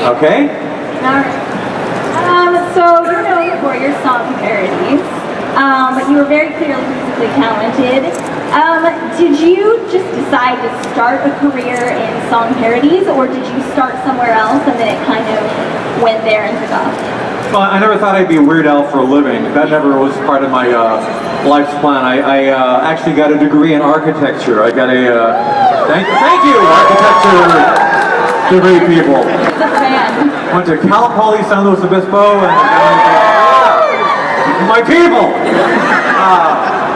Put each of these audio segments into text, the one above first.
Okay. Alright. So you're known for your song parodies, but you were very clearly musically talented. Did you just decide to start a career in song parodies, or did you start somewhere else and then it kind of went there and took off? Well, I never thought I'd be a Weird Al for a living. That never was part of my life's plan. I actually got a degree in architecture. I got a thank you, architecture degree people. The fan. Went to Cal Poly San Luis Obispo and my people.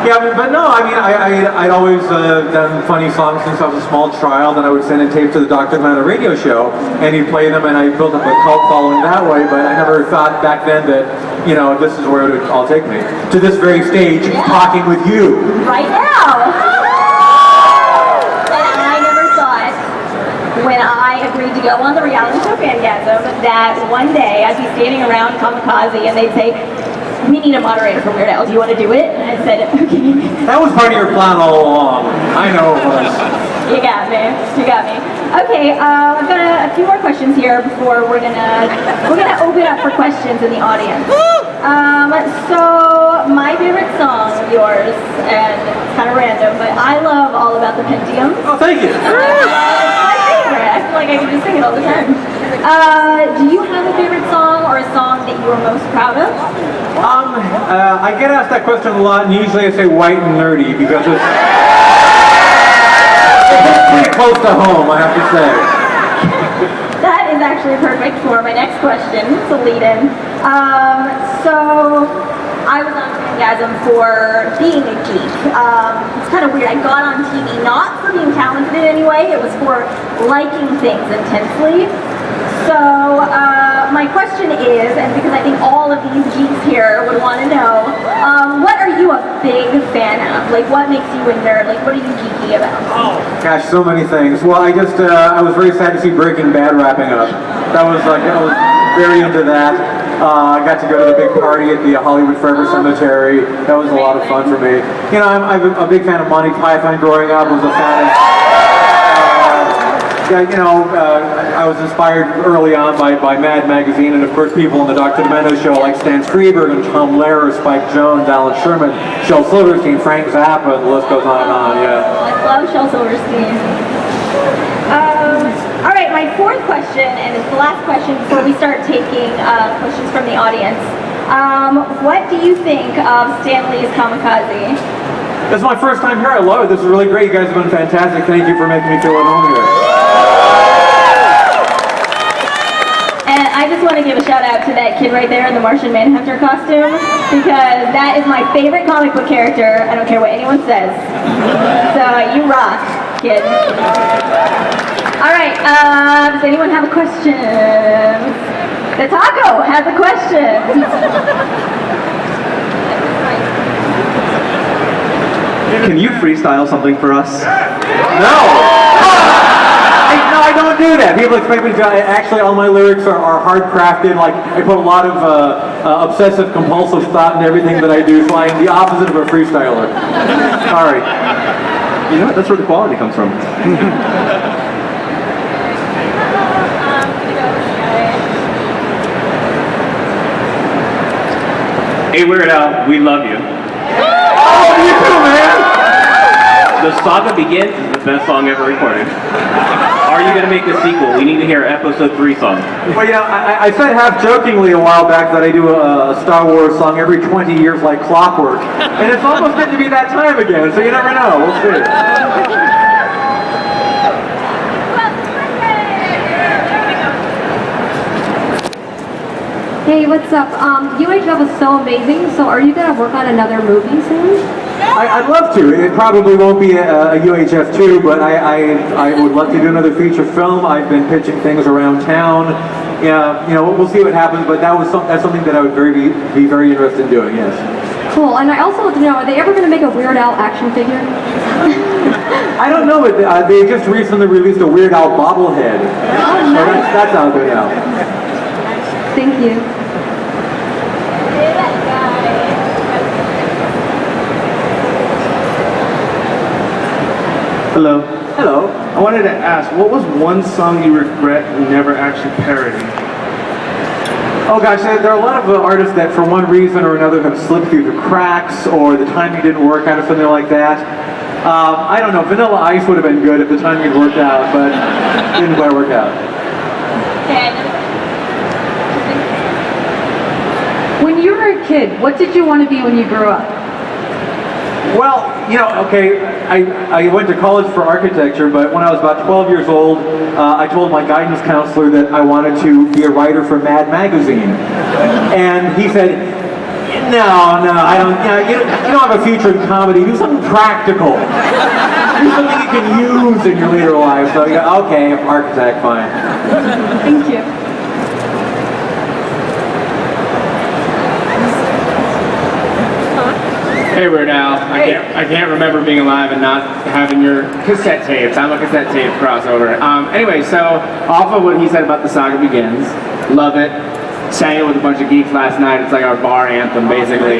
Yeah, but no, I mean, I'd always done funny songs since I was a small child, and I would send a tape to the Dr. Manna radio show, and he'd play them, and I built up a cult following that way, but I never thought back then that, you know, this is where it would all take me. To this very stage, talking with you. Right now! And I never thought, when I agreed to go on the reality show Fangasm, that one day I'd be standing around Comikaze, and they'd say, we need a moderator for Weird Al. Do you want to do it? And I said, okay. That was part of your plan all along. I know it was. You got me. You got me. Okay, I've got a few more questions here before we're gonna open up for questions in the audience. So my favorite song of yours, and it's kind of random, but I love All About the Pentium. Oh, thank you. It's my favorite. I feel like I can just sing it all the time. Do you have a favorite song or a song that you are most proud of? I get asked that question a lot, and usually I say white and nerdy because it's pretty close to home, I have to say. That is actually perfect for my next question. It's a lead-in. So I was on Fangasm for being a geek. It's kind of weird. I got on TV not for being talented in any way. It was for liking things intensely. So my question is, and because I think all of these geeks here would want to know, what are you a big fan of? Like, what makes you a nerd? Like, what are you geeky about? Oh, gosh, so many things. Well, I was very sad to see Breaking Bad wrapping up. I was very into that. I got to go to the big party at the Hollywood Forever Cemetery. That was a lot of fun for me. You know, I'm a big fan of Monty Python growing up. Was a fan of... you know, I was inspired early on by Mad Magazine, and of course people on the Dr. Manna show like Stan Freberg and Tom Lehrer, Spike Jones, Alan Sherman, Shel Silverstein, Frank Zappa, and the list goes on and on, yeah. I love Shel Silverstein. All right, my fourth question, and it's the last question before we start taking questions from the audience. What do you think of Stan Lee's Comikaze? This is my first time here. I love it. This is really great. You guys have been fantastic. Thank you for making me feel at home here. And I just want to give a shout out to that kid right there in the Martian Manhunter costume, because that is my favorite comic book character. I don't care what anyone says. So you rock, kid. All right, does anyone have a question? The taco has a question. Can you freestyle something for us? No! No, I don't do that. People expect me to. Actually, all my lyrics are hard crafted. Like, I put a lot of obsessive compulsive thought in everything that I do, so I'm the opposite of a freestyler. Sorry. You know what? That's where the quality comes from. Hey, Weird Al, we love you. Oh, you too, man! The Saga Begins is the best song ever recorded. Are you going to make a sequel? We need to hear episode 3 song. Well, you know, I said half jokingly a while back that I do a Star Wars song every 20 years like clockwork. And it's almost going to be that time again, so you never know. We'll see. Hey, what's up? UHF was so amazing, so are you going to work on another movie soon? I'd love to. It probably won't be a UHF 2, but I would love to do another feature film. I've been pitching things around town. Yeah, you know, we'll see what happens, but that's something that I would be very interested in doing, yes. Cool, and I also want to know, are they ever going to make a Weird Al action figure? I don't know, but they just recently released a Weird Al bobblehead. Oh, nice. So that's out there now. Thank you. Hello. Hello. wanted to ask, what was one song you regret you never actually parodied? Oh gosh, there are a lot of artists that for one reason or another have slipped through the cracks, or the timing didn't work out or something like that. I don't know, Vanilla Ice would have been good if the timing had worked out, but it didn't quite work out. When you were a kid, what did you want to be when you grew up? Well, you know, okay, I went to college for architecture, but when I was about 12 years old, I told my guidance counselor that I wanted to be a writer for Mad Magazine. And he said, no, I don't, you don't have a future in comedy, do something practical. Do something you can use in your later life. So, yeah, okay, architect, fine. Thank you. Hey Weird Al, I can't remember being alive and not having your cassette tapes. I'm a cassette tape crossover. Anyway, so off of what he said about The Saga Begins, love it. Sang it with a bunch of geeks last night. It's like our bar anthem, basically.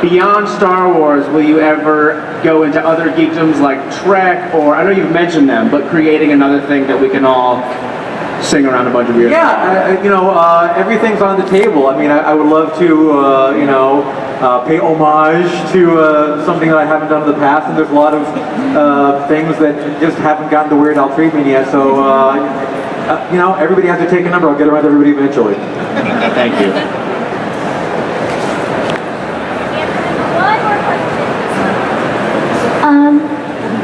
Beyond Star Wars, will you ever go into other geekdoms like Trek, or I know you've mentioned them, but creating another thing that we can all sing around a bunch of beers? Yeah, everything's on the table. I mean, I would love to, pay homage to something that I haven't done in the past, and there's a lot of things that just haven't gotten the Weird Al treatment yet, so, everybody has to take a number. I'll get around to everybody eventually. Thank you. One more question.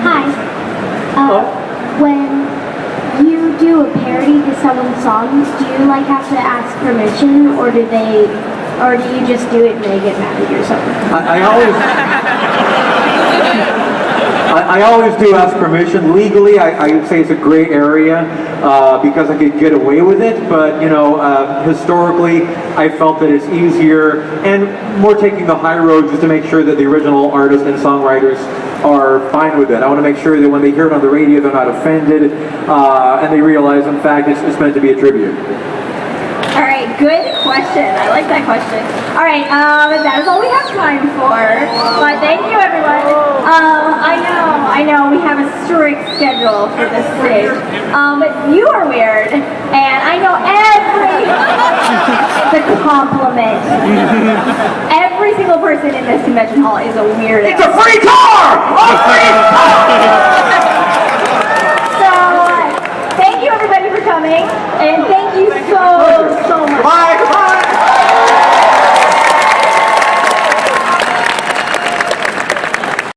Hi. Hello? When you do a parody to someone's songs, do you have to ask permission, or do you just do it and they get mad at you or something? I always do ask permission. Legally, I would say it's a gray area because I could get away with it, but historically, I felt that it's easier and more taking the high road just to make sure that the original artists and songwriters are fine with it. I want to make sure that when they hear it on the radio, they're not offended, and they realize, in fact, it's meant to be a tribute. All right, good question. I like that question. All right, that is all we have time for. But thank you, everyone. I know, we have a strict schedule for this stage. But you are weird, and I know the compliment. Every single person in this convention hall is a weirdo. It's a free call!